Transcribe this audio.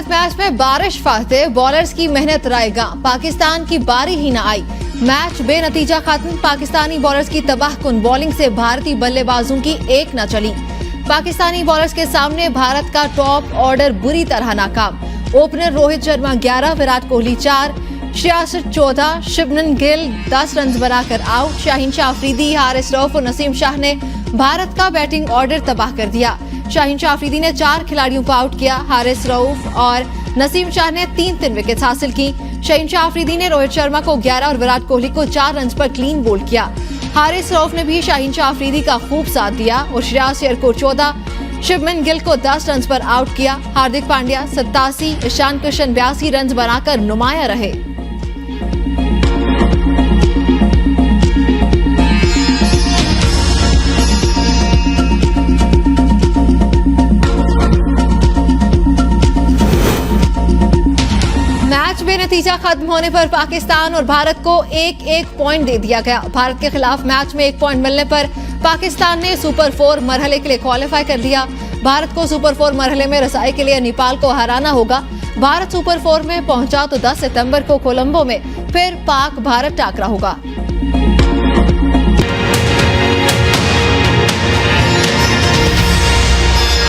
Bharat match में बारिश फाते bowlers की मेहनत रायगा, पाकिस्तान की बारी ही न आई। मैच बेनतीजा खत्म। पाकिस्तानी बॉलर्स की तबाहकुन बॉलिंग से भारतीय बल्लेबाजों की एक न चली। पाकिस्तानी बॉलर्स के सामने भारत का टॉप ऑर्डर बुरी तरह नाकाम। ओपनर रोहित शर्मा 11, विराट कोहली 4, श्रेयस 14, शुभमन गिल 10 रन बनाकर आउट। शाहीन शाह अफरीदी, हारिस रऊफ और नसीम शाह ने भारत का बैटिंग ऑर्डर तबाह कर दिया। शाहीन शाह अफरीदी ने 4 खिलाड़ियों को आउट किया। हारिस रऊफ और नसीम शाह ने 3 विकेट्स हासिल की। शाहीन शाह अफरीदी ने रोहित शर्मा को 11 और विराट कोहली को 4 रन पर क्लीन बोल्ड किया। हारिस रऊफ ने भी शाहीन शाह अफरीदी का खूब साथ दिया और श्रेयस अय्यर को 14, शुभमन गिल को 10 रन पर आउट किया। हार्दिक पांड्या 87, ईशान किशन 82 रन बनाकर नुमाया रहे। मैच बेनतीजा खत्म होने पर पाकिस्तान और भारत को एक पॉइंट दे दिया गया। भारत के खिलाफ मैच में 1 पॉइंट मिलने पर पाकिस्तान ने सुपर 4 मरहले के लिए क्वालिफाई कर लिया। भारत को सुपर 4 मरहले में रसाई के लिए नेपाल को हराना होगा। भारत सुपर 4 में पहुंचा तो 10 सितंबर को कोलंबो में फिर पाक भारत टाकरा होगा।